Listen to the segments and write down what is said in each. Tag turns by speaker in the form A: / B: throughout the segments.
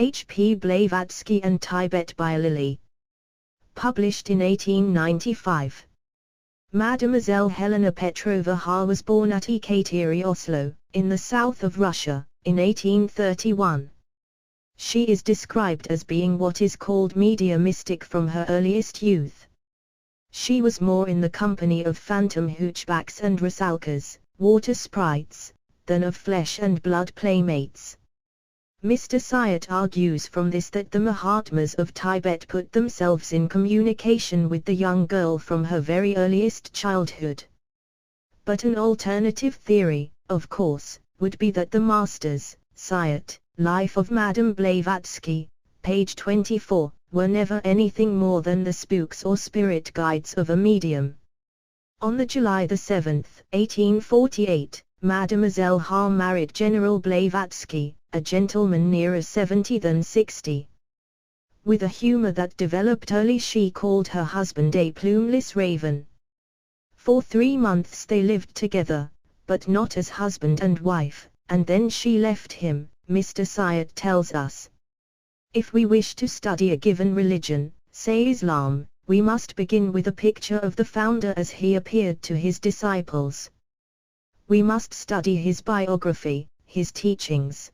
A: H.P. Blavatsky and Tibet by Lillie. Published in 1895. Mademoiselle Helena Petrovna Haar was born at Ekateri, Oslo, in the south of Russia, in 1831. She is described as being what is called mediumistic from her earliest youth. She was more in the company of phantom hunchbacks and rusalkas, water sprites, than of flesh and blood playmates. Mr. Syed argues from this that the Mahatmas of Tibet put themselves in communication with the young girl from her very earliest childhood. But an alternative theory, of course, would be that the masters, Syed, Life of Madame Blavatsky, page 24, were never anything more than the spooks or spirit guides of a medium. On July 7, 1848, Mademoiselle Haar married General Blavatsky, a gentleman nearer 70 than 60. With a humor that developed early, she called her husband a plumeless raven. For 3 months they lived together, but not as husband and wife, and then she left him, Mr. Syed tells us. If we wish to study a given religion, say Islam, we must begin with a picture of the founder as he appeared to his disciples. We must study his biography, his teachings.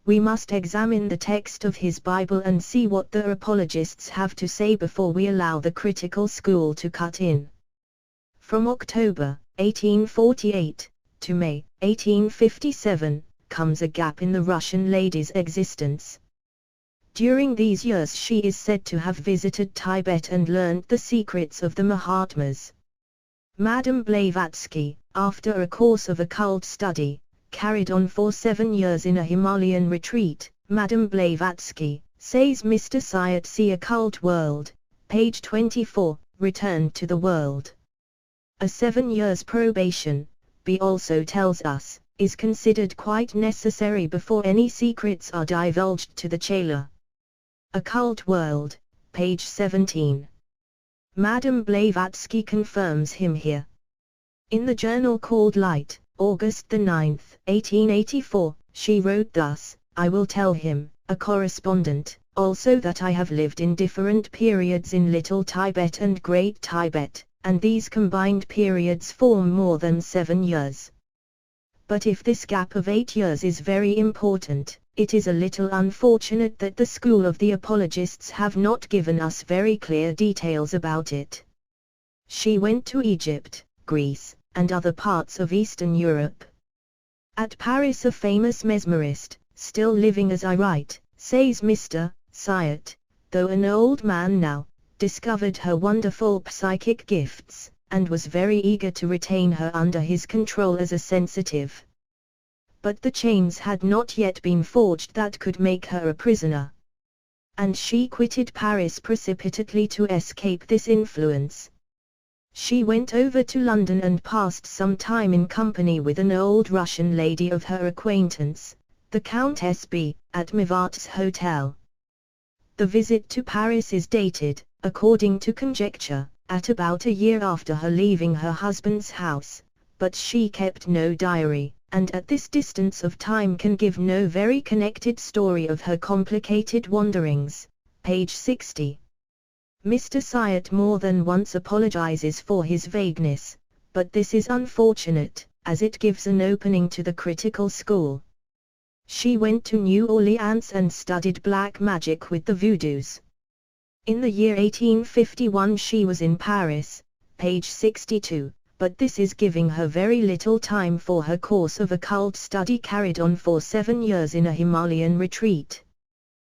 A: We must examine the text of his Bible and see what the apologists have to say before we allow the critical school to cut in. From October, 1848, to May, 1857, comes a gap in the Russian lady's existence. During these years she is said to have visited Tibet and learned the secrets of the Mahatmas. Madame Blavatsky, after a course of occult study, carried on for 7 years in a Himalayan retreat, Madame Blavatsky, says Mr. Syed, see Occult World, page 24, returned to the world. A 7 years probation, B also tells us, is considered quite necessary before any secrets are divulged to the chela. Occult World, page 17. Madame Blavatsky confirms him here. In the journal called Light, August 9, 1884, she wrote thus, I will tell him, a correspondent, also that I have lived in different periods in Little Tibet and Great Tibet, and these combined periods form more than 7 years. But if this gap of 8 years is very important, it is a little unfortunate that the school of the apologists have not given us very clear details about it. She went to Egypt, Greece, and other parts of Eastern Europe. At Paris a famous mesmerist, still living as I write, says Mr. Syed, though an old man now, discovered her wonderful psychic gifts, and was very eager to retain her under his control as a sensitive. But the chains had not yet been forged that could make her a prisoner. And she quitted Paris precipitately to escape this influence. She went over to London and passed some time in company with an old Russian lady of her acquaintance, the Countess B., at Mivart's Hotel. The visit to Paris is dated, according to conjecture, at about a year after her leaving her husband's house, but she kept no diary, and at this distance of time can give no very connected story of her complicated wanderings, page 60. Mr. Syed more than once apologizes for his vagueness, but this is unfortunate, as it gives an opening to the critical school. She went to New Orleans and studied black magic with the Voodoos. In the year 1851 she was in Paris, page 62, but this is giving her very little time for her course of occult study carried on for 7 years in a Himalayan retreat.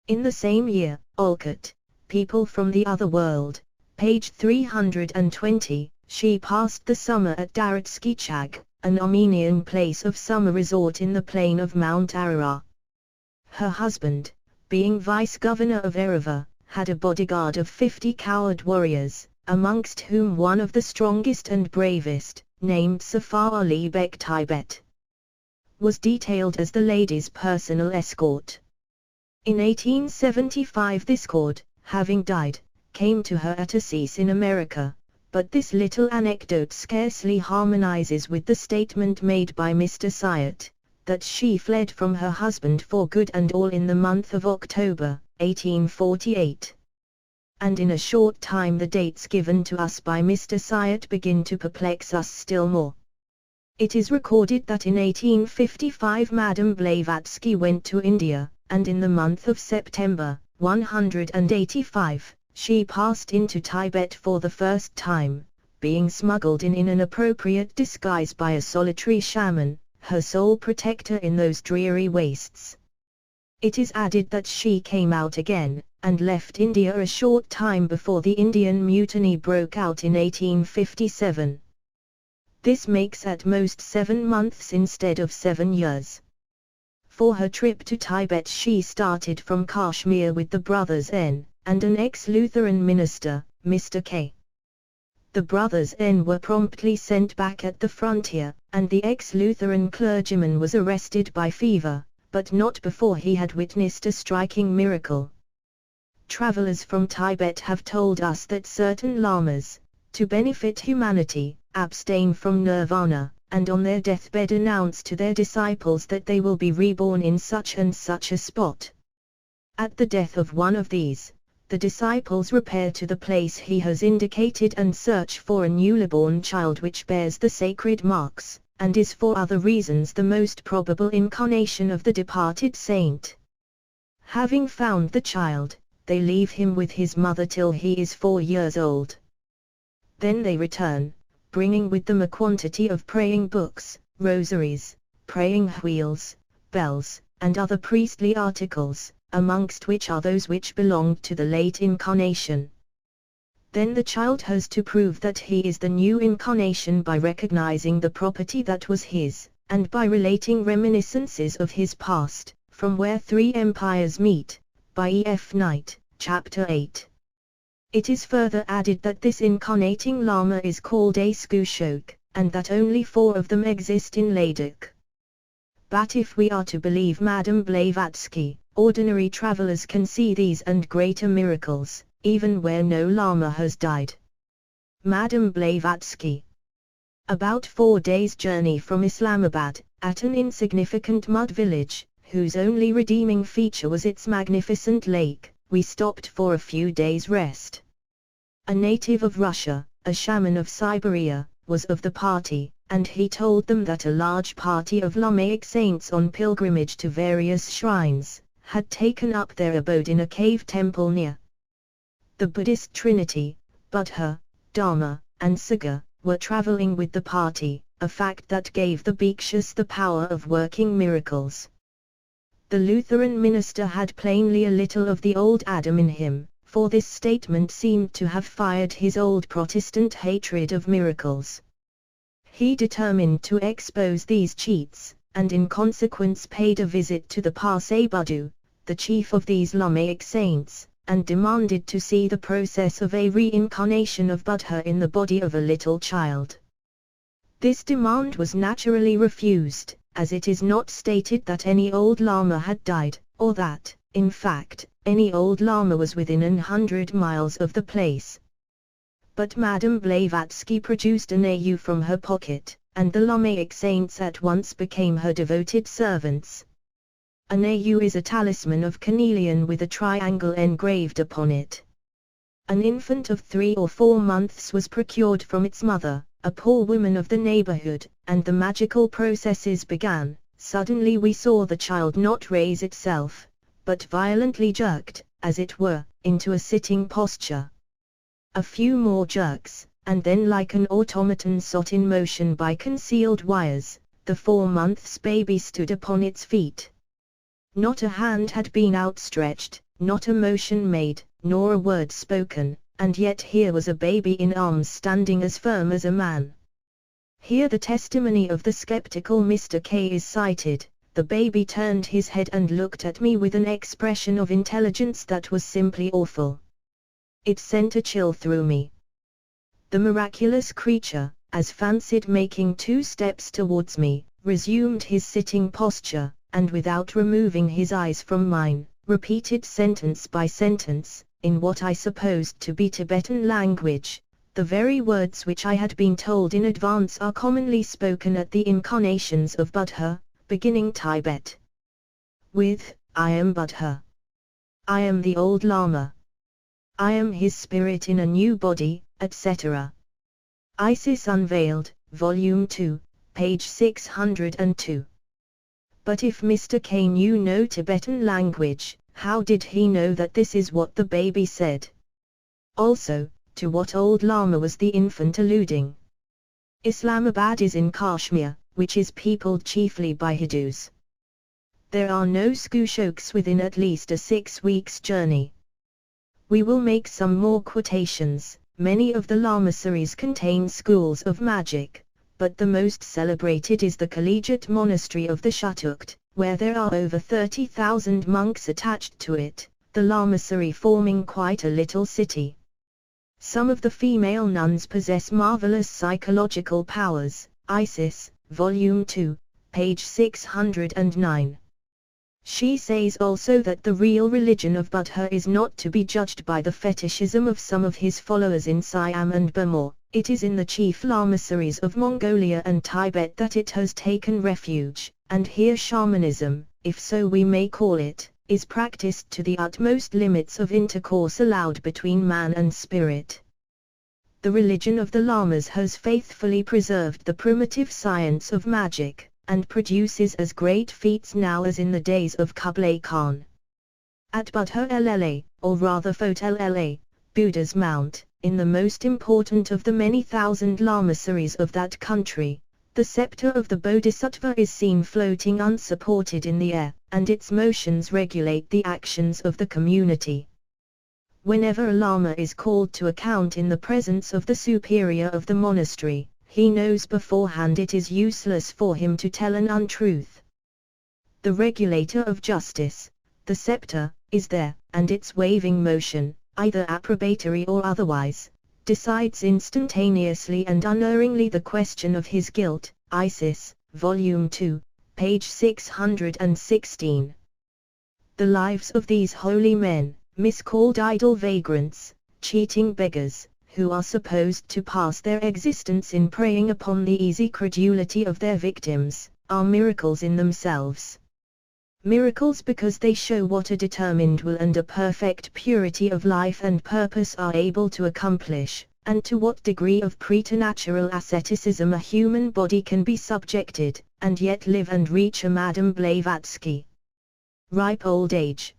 A: In the same year, Olcott, People from the Other World, page 320, she passed the summer at Daratski Chag, an Armenian place of summer resort in the plain of Mount Ararat. Her husband, being vice-governor of Erevar, had a bodyguard of 50 coward warriors, amongst whom one of the strongest and bravest, named Safar Ali Bek Tibet, was detailed as the lady's personal escort. In 1875 this cord, having died, came to her at Assis in America, but this little anecdote scarcely harmonizes with the statement made by Mr. Syed, that she fled from her husband for good and all in the month of October, 1848. And in a short time the dates given to us by Mr. Syatt begin to perplex us still more. It is recorded that in 1855 Madame Blavatsky went to India, and in the month of September, 185, she passed into Tibet for the first time, being smuggled in an appropriate disguise by a solitary shaman, her sole protector in those dreary wastes. It is added that she came out again, and left India a short time before the Indian Mutiny broke out in 1857. This makes at most 7 months instead of 7 years. For her trip to Tibet she started from Kashmir with the brothers N, and an ex-Lutheran minister, Mr. K. The brothers N were promptly sent back at the frontier, and the ex-Lutheran clergyman was arrested by fever, but not before he had witnessed a striking miracle. Travelers from Tibet have told us that certain lamas, to benefit humanity, abstain from nirvana, and on their deathbed announce to their disciples that they will be reborn in such and such a spot. At the death of one of these, the disciples repair to the place he has indicated and search for a newly born child which bears the sacred marks, and is for other reasons the most probable incarnation of the departed saint. Having found the child, they leave him with his mother till he is 4 years old. Then they return, bringing with them a quantity of praying books, rosaries, praying wheels, bells, and other priestly articles, amongst which are those which belonged to the late incarnation. Then the child has to prove that he is the new incarnation by recognizing the property that was his, and by relating reminiscences of his past, from where 3 empires meet, by E.F. Knight, Chapter 8. It is further added that this incarnating Lama is called a Skushok, and that only 4 of them exist in Ladakh. But if we are to believe Madame Blavatsky, ordinary travelers can see these and greater miracles, even where no Lama has died. Madame Blavatsky. About 4 days' journey from Islamabad, at an insignificant mud village, whose only redeeming feature was its magnificent lake, we stopped for a few days' rest. A native of Russia, a shaman of Siberia, was of the party, and he told them that a large party of Lamaic saints on pilgrimage to various shrines, had taken up their abode in a cave temple near. The Buddhist Trinity, Buddha, Dharma, and Sangha, were traveling with the party, a fact that gave the Bhikshus the power of working miracles. The Lutheran minister had plainly a little of the old Adam in him, for this statement seemed to have fired his old Protestant hatred of miracles. He determined to expose these cheats, and in consequence paid a visit to the Parsee Buddha, the chief of these Lamaic saints, and demanded to see the process of a reincarnation of Buddha in the body of a little child. This demand was naturally refused, as it is not stated that any old Lama had died, or that, in fact, any old Lama was within 100 miles of the place. But Madame Blavatsky produced an AU from her pocket, and the Lamaic saints at once became her devoted servants. An AU is a talisman of carnelian with a triangle engraved upon it. An infant of 3 or 4 months was procured from its mother, a poor woman of the neighborhood, and the magical processes began. Suddenly we saw the child not raise itself, but violently jerked, as it were, into a sitting posture. A few more jerks, and then like an automaton set in motion by concealed wires, the 4 months baby stood upon its feet. Not a hand had been outstretched, not a motion made, nor a word spoken, and yet here was a baby in arms standing as firm as a man. Here the testimony of the skeptical Mr. K is cited. The baby turned his head and looked at me with an expression of intelligence that was simply awful. It sent a chill through me. The miraculous creature, as fancied making 2 steps towards me, resumed his sitting posture, and without removing his eyes from mine, repeated sentence by sentence, in what I supposed to be Tibetan language, the very words which I had been told in advance are commonly spoken at the incarnations of Buddha, beginning Tibet. With, I am Buddha. I am the old Lama. I am his spirit in a new body, etc. Isis Unveiled, Volume 2, page 602. But if Mr. K knew no Tibetan language, how did he know that this is what the baby said? Also, to what old Lama was the infant alluding? Islamabad is in Kashmir, which is peopled chiefly by Hindus. There are no Skushokes within at least a 6 weeks' journey. We will make some more quotations. Many of the lamaseries contain schools of magic, but the most celebrated is the collegiate monastery of the Shutukt, where there are over 30,000 monks attached to it, the lamasery forming quite a little city. Some of the female nuns possess marvelous psychological powers. Isis, Volume 2, page 609. She says also that the real religion of Buddha is not to be judged by the fetishism of some of his followers in Siam and Burma. It is in the chief lamaseries of Mongolia and Tibet that it has taken refuge, and here shamanism, if so we may call it, is practiced to the utmost limits of intercourse allowed between man and spirit. The religion of the lamas has faithfully preserved the primitive science of magic, and produces as great feats now as in the days of Kublai Khan. At Buddha Lla, or rather Phot Lla, Buddha's Mount, in the most important of the many thousand lamaseries of that country, the scepter of the Bodhisattva is seen floating unsupported in the air, and its motions regulate the actions of the community. Whenever a lama is called to account in the presence of the superior of the monastery, he knows beforehand it is useless for him to tell an untruth. The regulator of justice, the scepter, is there, and its waving motion, either approbatory or otherwise, decides instantaneously and unerringly the question of his guilt. Isis, Volume 2, page 616. The lives of these holy men, miscalled idle vagrants, cheating beggars, who are supposed to pass their existence in preying upon the easy credulity of their victims, are miracles in themselves. Miracles because they show what a determined will and a perfect purity of life and purpose are able to accomplish, and to what degree of preternatural asceticism a human body can be subjected, and yet live and reach a Madame Blavatsky ripe old age.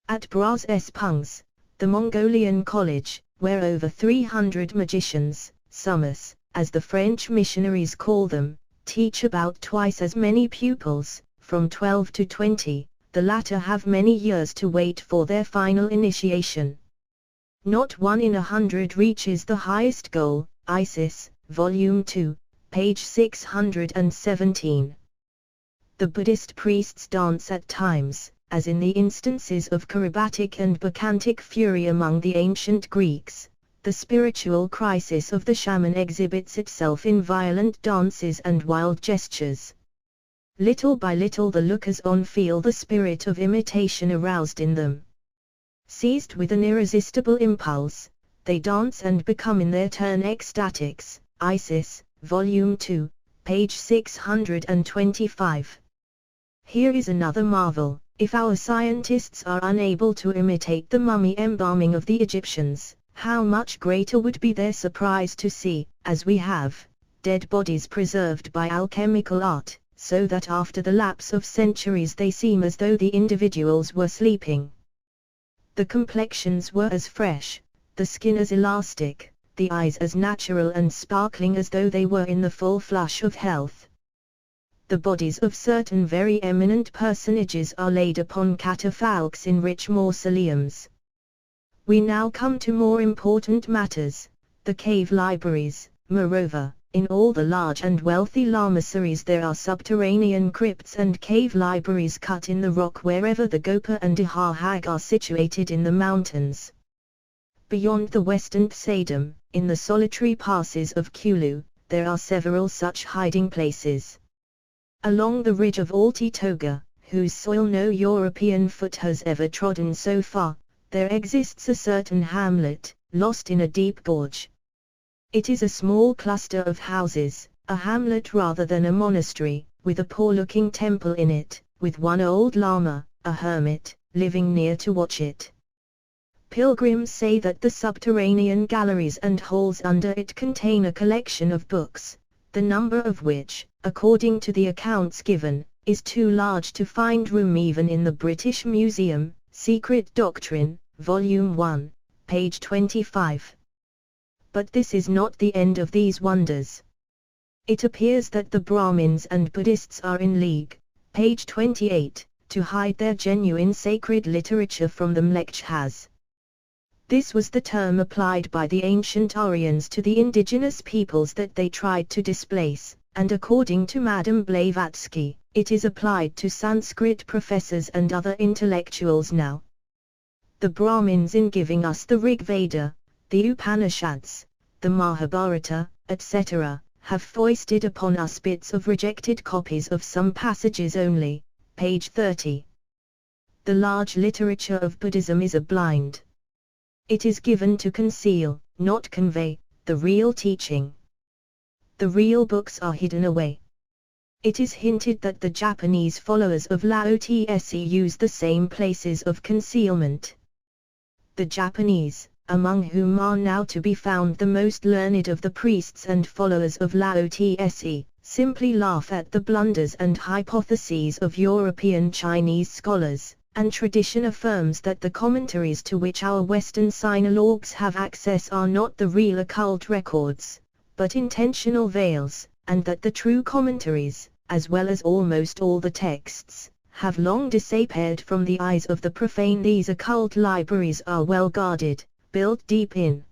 A: At Bras Pungs, the Mongolian college, where over 300 magicians, summers, as the French missionaries call them, teach about twice as many pupils, from 12 to 20, the latter have many years to wait for their final initiation. Not 1 in 100 reaches the highest goal. Isis, Volume 2, page 617. The Buddhist priests dance at times, as in the instances of Karabatic and Bacchantic fury among the ancient Greeks. The spiritual crisis of the shaman exhibits itself in violent dances and wild gestures. Little by little the lookers-on feel the spirit of imitation aroused in them. Seized with an irresistible impulse, they dance and become in their turn ecstatics. Isis, Volume 2, page 625. Here is another marvel. If our scientists are unable to imitate the mummy embalming of the Egyptians, how much greater would be their surprise to see, as we have, dead bodies preserved by alchemical art, so that after the lapse of centuries they seem as though the individuals were sleeping. The complexions were as fresh, the skin as elastic, the eyes as natural and sparkling as though they were in the full flush of health. The bodies of certain very eminent personages are laid upon catafalques in rich mausoleums. We now come to more important matters, the cave libraries. Moreover, in all the large and wealthy lamaseries there are subterranean crypts and cave libraries cut in the rock wherever the Gopa and Dihahag are situated in the mountains. Beyond the western Tsadam, in the solitary passes of Kulu, there are several such hiding places. Along the ridge of Alti Toga, whose soil no European foot has ever trodden so far, there exists a certain hamlet, lost in a deep gorge. It is a small cluster of houses, a hamlet rather than a monastery, with a poor-looking temple in it, with one old lama, a hermit, living near to watch it. Pilgrims say that the subterranean galleries and halls under it contain a collection of books, the number of which, according to the accounts given, is too large to find room even in the British Museum. Secret Doctrine, Volume 1, page 25. But this is not the end of these wonders. It appears that the Brahmins and Buddhists are in league, page 28, to hide their genuine sacred literature from the Mlechas. This was the term applied by the ancient Aryans to the indigenous peoples that they tried to displace, and according to Madame Blavatsky, it is applied to Sanskrit professors and other intellectuals now. The Brahmins, in giving us the Rig Veda, the Upanishads, the Mahabharata, etc., have foisted upon us bits of rejected copies of some passages only, page 30. The large literature of Buddhism is a blind. It is given to conceal, not convey, the real teaching. The real books are hidden away. It is hinted that the Japanese followers of Lao Tse use the same places of concealment. The Japanese, among whom are now to be found the most learned of the priests and followers of Lao Tse, simply laugh at the blunders and hypotheses of European Chinese scholars, and tradition affirms that the commentaries to which our Western sinologues have access are not the real occult records, but intentional veils, and that the true commentaries, as well as almost all the texts, have long disappeared from the eyes of the profane. These occult libraries are well guarded, built deep in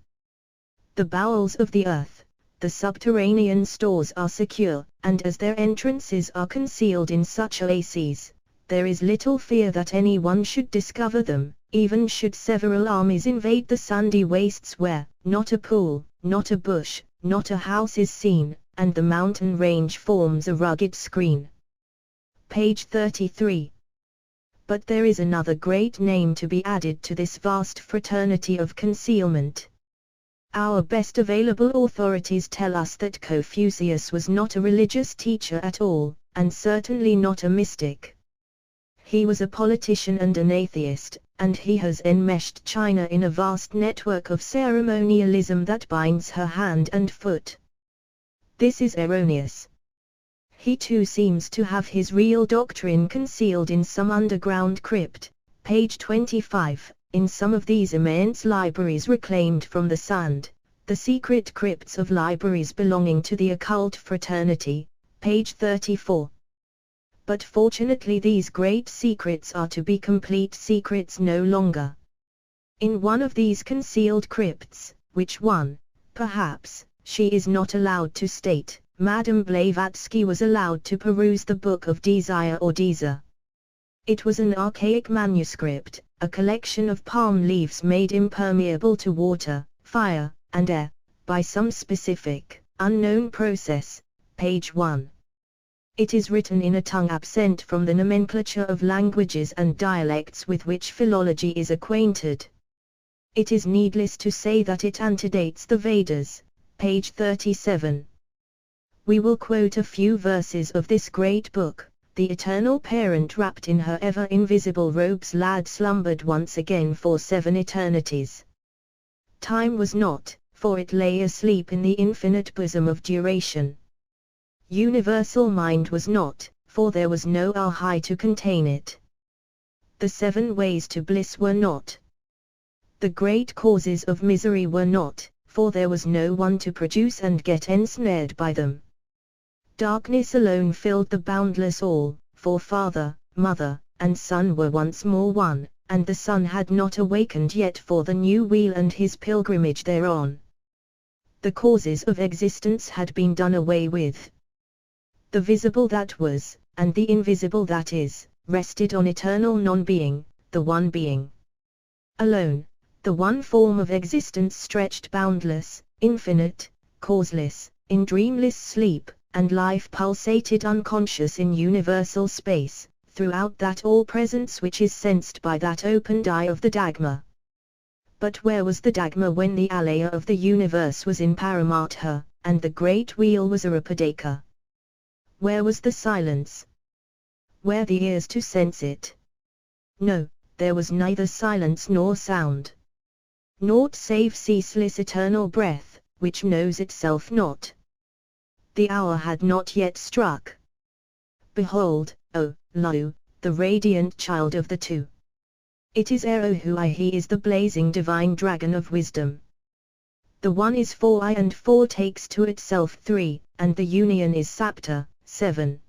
A: the bowels of the earth. The subterranean stores are secure, and as their entrances are concealed in such oases, there is little fear that anyone should discover them, even should several armies invade the sandy wastes where, not a pool, not a bush, not a house is seen, and the mountain range forms a rugged screen. Page 33. But there is another great name to be added to this vast fraternity of concealment. Our best available authorities tell us that Confucius was not a religious teacher at all, and certainly not a mystic. He was a politician and an atheist, and he has enmeshed China in a vast network of ceremonialism that binds her hand and foot. This is erroneous. He too seems to have his real doctrine concealed in some underground crypt, page 25, in some of these immense libraries reclaimed from the sand, the secret crypts of libraries belonging to the occult fraternity, page 34. But fortunately these great secrets are to be complete secrets no longer. In one of these concealed crypts, which one, perhaps, she is not allowed to state, Madame Blavatsky was allowed to peruse the Book of Desire or Desa. It was an archaic manuscript, a collection of palm leaves made impermeable to water, fire, and air, by some specific, unknown process, page 1. It is written in a tongue absent from the nomenclature of languages and dialects with which philology is acquainted. It is needless to say that it antedates the Vedas, page 37. We will quote a few verses of this great book. The eternal parent wrapped in her ever-invisible robes lad slumbered once again for 7 eternities. Time was not, for it lay asleep in the infinite bosom of duration. Universal mind was not, for there was no Ahai to contain it. The 7 ways to bliss were not. The great causes of misery were not, for there was no one to produce and get ensnared by them. Darkness alone filled the boundless all, for father, mother, and son were once more one, and the son had not awakened yet for the new wheel and his pilgrimage thereon. The causes of existence had been done away with. The visible that was, and the invisible that is, rested on eternal non-being, the one being alone. The one form of existence stretched boundless, infinite, causeless, in dreamless sleep, and life pulsated unconscious in universal space, throughout that all-presence which is sensed by that opened eye of the Dagma. But where was the Dagma when the alaya of the universe was in Paramatha, and the great wheel was a Rapadeka? Where was the silence? Where the ears to sense it? No, there was neither silence nor sound. Naught save ceaseless eternal breath, which knows itself not. The hour had not yet struck. Behold, O, lo, the radiant child of the two. It is Erohui, he is the blazing divine dragon of wisdom. The one is 4 and 4 takes to itself 3, and the union is Sapta, 7.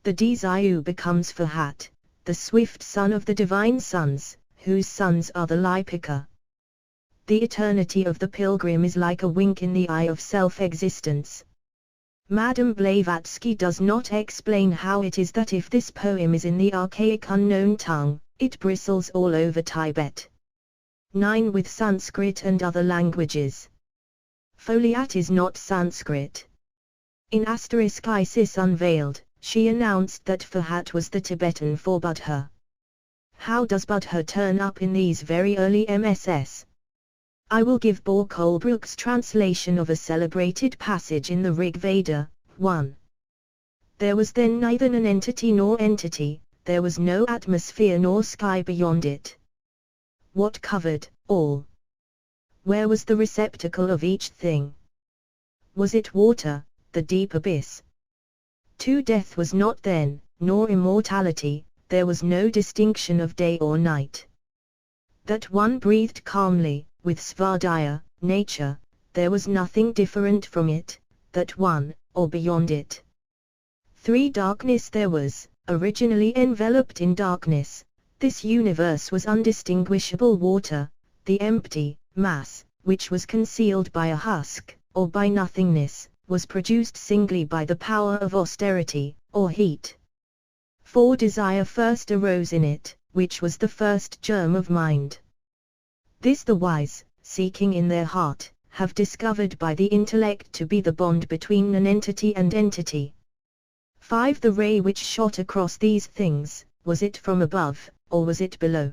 A: The Desire becomes Fahat, the swift son of the divine sons, whose sons are the Lipika. The eternity of the pilgrim is like a wink in the eye of self-existence. Madame Blavatsky does not explain how it is that if this poem is in the archaic unknown tongue, it bristles all over Tibet. 9 with Sanskrit and other languages. Foliat is not Sanskrit. In * Isis Unveiled, she announced that Fahat was the Tibetan for Buddha. How does Buddha turn up in these very early MSS? I will give Bor Colebrook's translation of a celebrated passage in the Rig Veda, 1. There was then neither an entity nor entity, there was no atmosphere nor sky beyond it. What covered all? Where was the receptacle of each thing? Was it water, the deep abyss? 2. Death was not then, nor immortality, there was no distinction of day or night. That one breathed calmly, with Svadhyaya, nature, there was nothing different from it, that one, or beyond it. 3. Darkness there was, originally enveloped in darkness, this universe was undistinguishable water, the empty mass, which was concealed by a husk, or by nothingness, was produced singly by the power of austerity, or heat. 4. Desire first arose in it, which was the first germ of mind. This the wise, seeking in their heart, have discovered by the intellect to be the bond between an entity and entity. 5. The ray which shot across these things, was it from above, or was it below?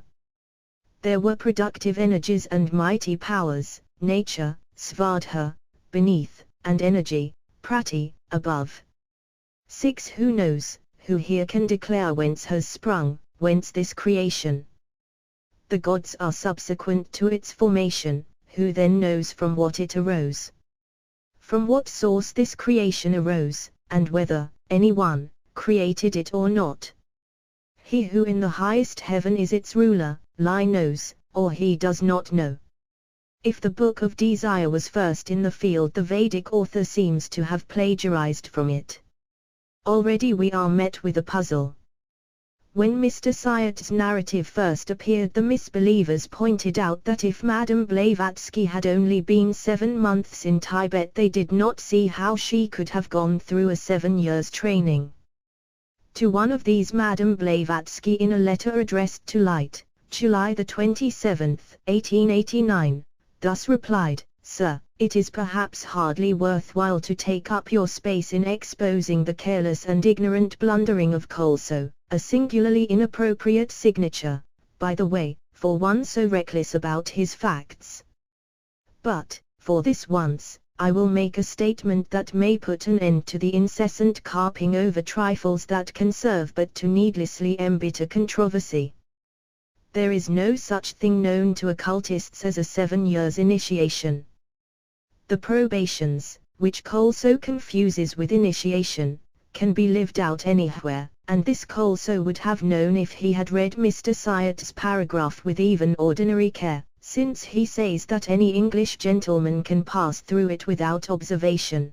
A: There were productive energies and mighty powers, nature, Svadha, beneath, and energy, Prati, above. 6. Who knows, who here can declare whence has sprung, whence this creation? The gods are subsequent to its formation, who then knows from what it arose? From what source this creation arose, and whether any one created it or not? He who in the highest heaven is its ruler, Li knows, or he does not know. If the Book of Desire was first in the field, the Vedic author seems to have plagiarized from it. Already we are met with a puzzle. When Mr. Syed's narrative first appeared, the misbelievers pointed out that if Madame Blavatsky had only been 7 months in Tibet, they did not see how she could have gone through a 7 years training. To one of these, Madame Blavatsky, in a letter addressed to Light, July 27, 1889, thus replied, "Sir, it is perhaps hardly worthwhile to take up your space in exposing the careless and ignorant blundering of Colso, a singularly inappropriate signature, by the way, for one so reckless about his facts. But, for this once, I will make a statement that may put an end to the incessant carping over trifles that can serve but to needlessly embitter controversy. There is no such thing known to occultists as a 7 years initiation. The probations, which Colso confuses with initiation, can be lived out anywhere, and this Colso would have known if he had read Mr. Syed's paragraph with even ordinary care, since he says that any English gentleman can pass through it without observation.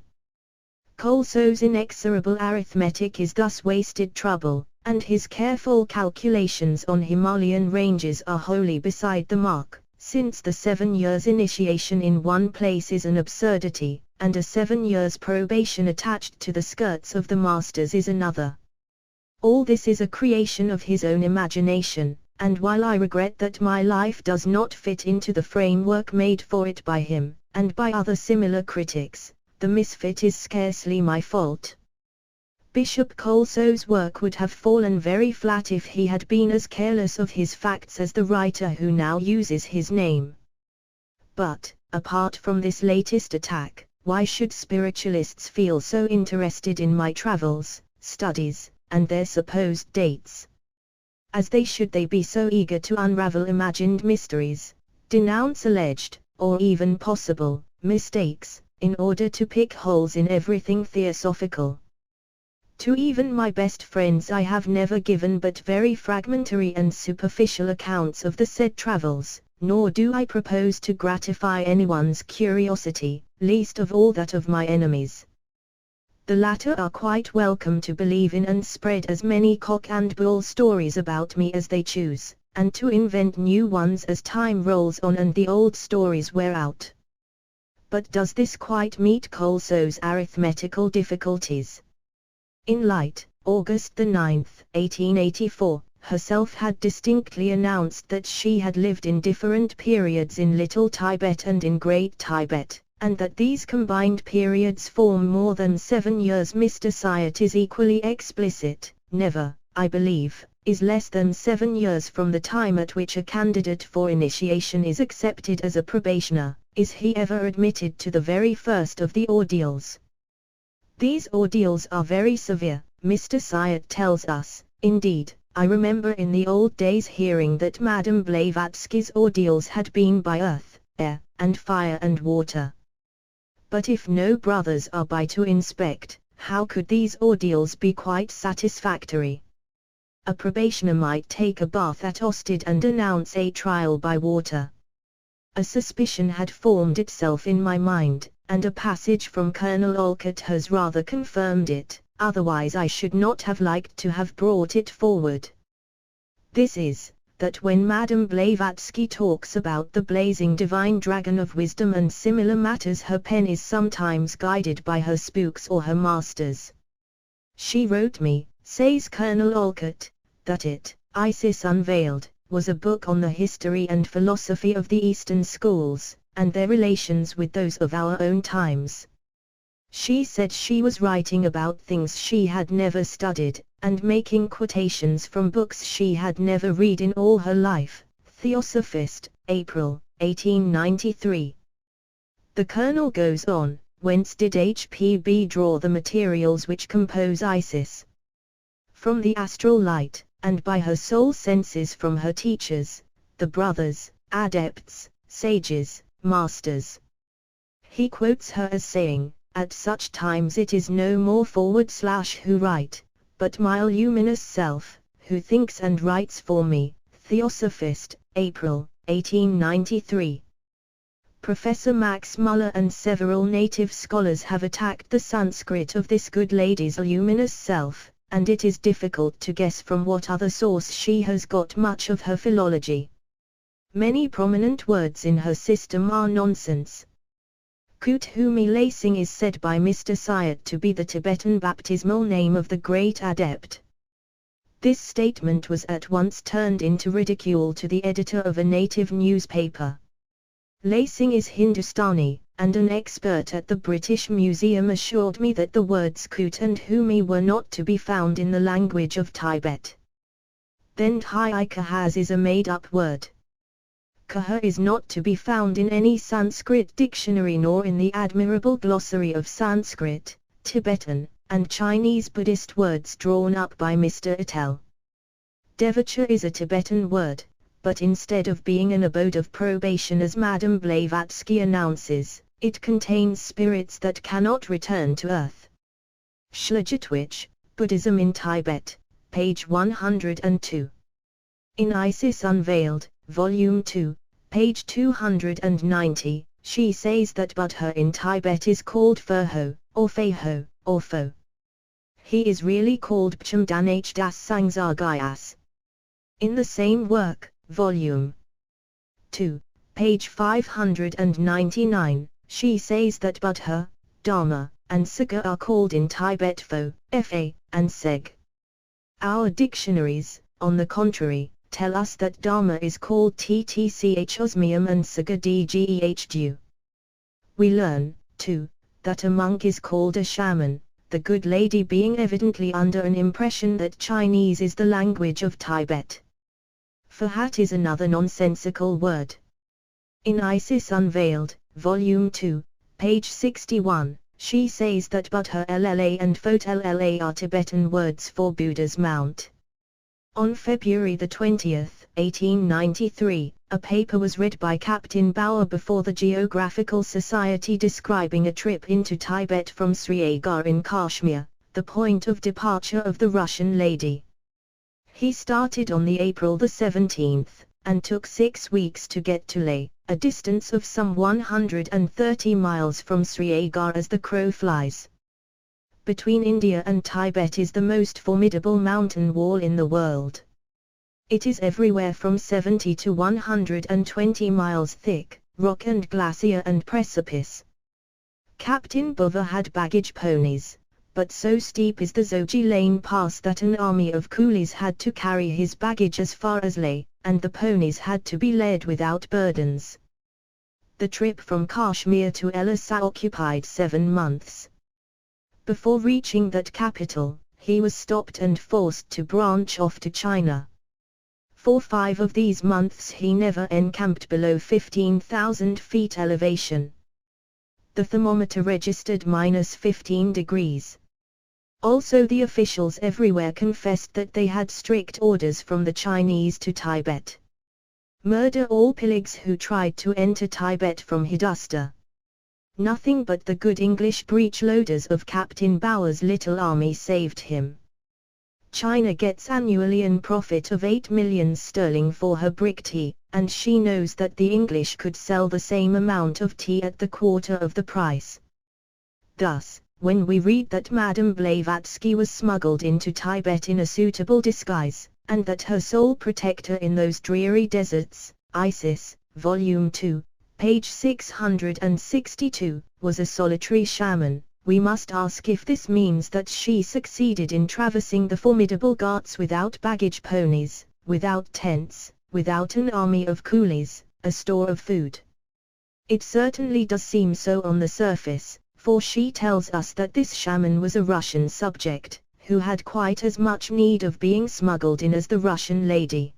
A: Colso's inexorable arithmetic is thus wasted trouble, and his careful calculations on Himalayan ranges are wholly beside the mark, since the 7 years initiation in one place is an absurdity, and a 7 years probation attached to the skirts of the masters is another. All this is a creation of his own imagination, and while I regret that my life does not fit into the framework made for it by him, and by other similar critics, the misfit is scarcely my fault. Bishop Colso's work would have fallen very flat if he had been as careless of his facts as the writer who now uses his name. But, apart from this latest attack, Why should spiritualists feel so interested in my travels, studies, and their supposed dates? As they should they be so eager to unravel imagined mysteries, denounce alleged, or even possible, mistakes, in order to pick holes in everything theosophical. To even my best friends I have never given but very fragmentary and superficial accounts of the said travels, nor do I propose to gratify anyone's curiosity, least of all that of my enemies. The latter are quite welcome to believe in and spread as many cock and bull stories about me as they choose, and to invent new ones as time rolls on and the old stories wear out. But does this quite meet Colso's arithmetical difficulties? In Light, August 9, 1884, herself had distinctly announced that she had lived in different periods in Little Tibet and in Great Tibet, and that these combined periods form more than 7 years. Mr. Syatt is equally explicit: never, I believe, is less than 7 years from the time at which a candidate for initiation is accepted as a probationer, is he ever admitted to the very first of the ordeals. These ordeals are very severe, Mr. Syatt tells us. Indeed, I remember in the old days hearing that Madame Blavatsky's ordeals had been by earth, air, and fire and water. But if no brothers are by to inspect, how could these ordeals be quite satisfactory? A probationer might take a bath at Ostend and announce a trial by water. A suspicion had formed itself in my mind, and a passage from Colonel Olcott has rather confirmed it, otherwise I should not have liked to have brought it forward. This is, that when Madame Blavatsky talks about the blazing divine dragon of wisdom and similar matters, her pen is sometimes guided by her spooks or her masters. She wrote me, says Colonel Olcott, that it, Isis Unveiled, was a book on the history and philosophy of the Eastern schools, and their relations with those of our own times. She said she was writing about things she had never studied, and making quotations from books she had never read in all her life. Theosophist, April, 1893. The Colonel goes on, whence did HPB draw the materials which compose Isis? From the astral light, and by her soul senses from her teachers, the brothers, adepts, sages, masters. He quotes her as saying, at such times it is no more / who write, but my luminous self, who thinks and writes for me. Theosophist, April, 1893. Professor Max Muller and several native scholars have attacked the Sanskrit of this good lady's luminous self, and it is difficult to guess from what other source she has got much of her philology. Many prominent words in her system are nonsense. Kuthumi Lacing is said by Mr. Syatt to be the Tibetan baptismal name of the great adept. This statement was at once turned into ridicule to the editor of a native newspaper. Lacing is Hindustani, and an expert at the British Museum assured me that the words Kut and Humi were not to be found in the language of Tibet. Then Kahaz is a made-up word. Kaha is not to be found in any Sanskrit dictionary nor in the admirable glossary of Sanskrit, Tibetan, and Chinese Buddhist words drawn up by Mr. Attell. Devachan is a Tibetan word, but instead of being an abode of probation as Madame Blavatsky announces, it contains spirits that cannot return to earth. Shlajitwich, Buddhism in Tibet, page 102. In Isis Unveiled, Volume 2, page 290, she says that Buddha in Tibet is called Furho, or Feiho, or Fo. He is really called Pchamdanh Das Sangzargyas. In the same work, Volume 2, page 599, she says that Buddha, Dharma, and Sangha are called in Tibet Fo, Fa, and Seg. Our dictionaries, on the contrary, tell us that Dharma is called Ttch osmium and Sangha Dgehdu. We learn, too, that a monk is called a shaman, the good lady being evidently under an impression that Chinese is the language of Tibet. Fahat is another nonsensical word. In Isis Unveiled, Volume 2, page 61, she says that but her LLA and Phot LLA are Tibetan words for Buddha's mount. On February 20, 1893, a paper was read by Captain Bauer before the Geographical Society describing a trip into Tibet from Srinagar in Kashmir, the point of departure of the Russian lady. He started on April 17, and took 6 weeks to get to Leh, a distance of some 130 miles from Srinagar as the crow flies. Between India and Tibet is the most formidable mountain wall in the world. It is everywhere from 70 to 120 miles thick, rock and glacier and precipice. Captain Bova had baggage ponies, but so steep is the Zoji Lane Pass that an army of coolies had to carry his baggage as far as Leh, and the ponies had to be led without burdens. The trip from Kashmir to Lhasa occupied 7 months. Before reaching that capital, he was stopped and forced to branch off to China. For 5 of these months he never encamped below 15,000 feet elevation. The thermometer registered -15 degrees. Also the officials everywhere confessed that they had strict orders from the Chinese to Tibet. Murder all pilgrims who tried to enter Tibet from Hidusta. Nothing but the good English breech-loaders of Captain Bauer's little army saved him. China gets annually a profit of 8 million sterling for her brick tea, and she knows that the English could sell the same amount of tea at the quarter of the price. Thus, when we read that Madame Blavatsky was smuggled into Tibet in a suitable disguise, and that her sole protector in those dreary deserts, Isis, Volume 2, page 662, was a solitary shaman, we must ask if this means that she succeeded in traversing the formidable Ghats without baggage ponies, without tents, without an army of coolies, a store of food. It certainly does seem so on the surface, for she tells us that this shaman was a Russian subject, who had quite as much need of being smuggled in as the Russian lady.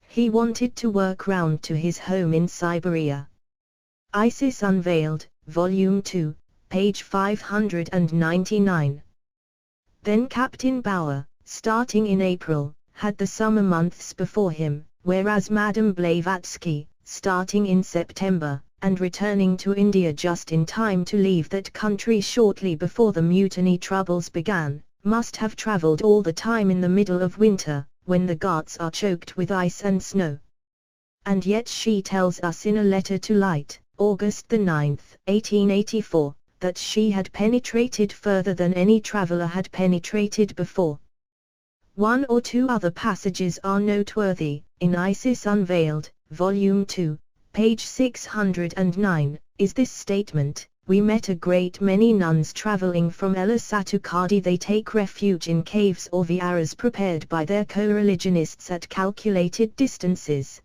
A: He wanted to work round to his home in Siberia. Isis Unveiled, Volume 2, page 599. Then Captain Bauer, starting in April, had the summer months before him, whereas Madame Blavatsky, starting in September, and returning to India just in time to leave that country shortly before the mutiny troubles began, must have travelled all the time in the middle of winter, when the Ghats are choked with ice and snow. And yet she tells us in a letter to Light, August 9, 1884, that she had penetrated further than any traveller had penetrated before. 1 or 2 other passages are noteworthy. In Isis Unveiled, Volume 2, page 609, is this statement: "We met a great many nuns travelling from Lhasa to Cardiff. They take refuge in caves or viharas prepared by their co-religionists at calculated distances."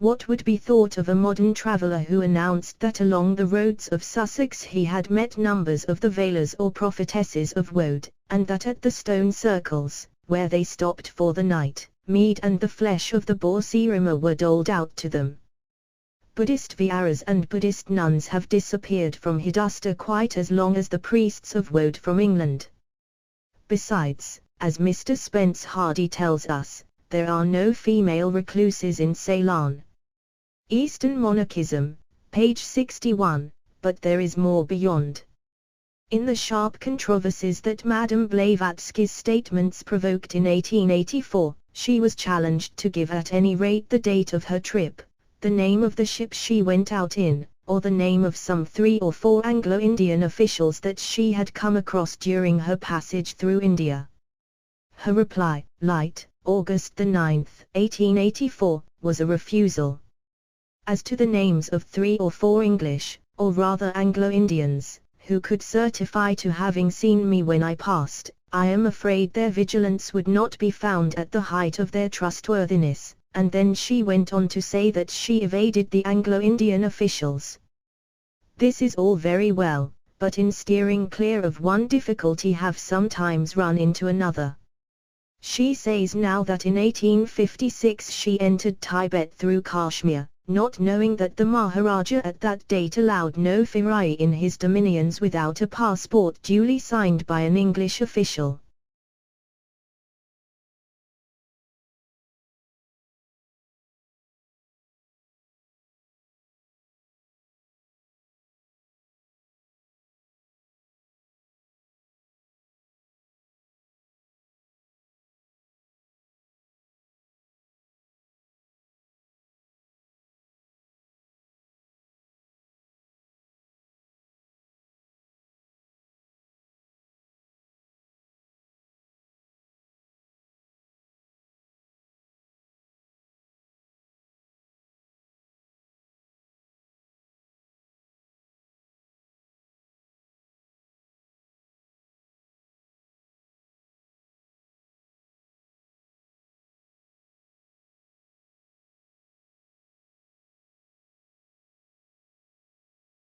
A: What would be thought of a modern traveller who announced that along the roads of Sussex he had met numbers of the veilers or prophetesses of woad, and that at the stone circles, where they stopped for the night, meat and the flesh of the boar sirima were doled out to them? Buddhist viharas and Buddhist nuns have disappeared from Hidusta quite as long as the priests of woad from England. Besides, as Mr. Spence Hardy tells us, there are no female recluses in Ceylon. Eastern Monarchism, page 61, but there is more beyond. In the sharp controversies that Madame Blavatsky's statements provoked in 1884, she was challenged to give at any rate the date of her trip, the name of the ship she went out in, or the name of some 3 or 4 Anglo-Indian officials that she had come across during her passage through India. Her reply, Light, August 9, 1884, was a refusal. As to the names of 3 or 4 English, or rather Anglo-Indians, who could certify to having seen me when I passed, I am afraid their vigilance would not be found at the height of their trustworthiness, and then she went on to say that she evaded the Anglo-Indian officials. This is all very well, but in steering clear of one difficulty have sometimes run into another. She says now that in 1856 she entered Tibet through Kashmir, not knowing that the Maharaja at that date allowed no Phirai in his dominions without a passport duly signed by an English official.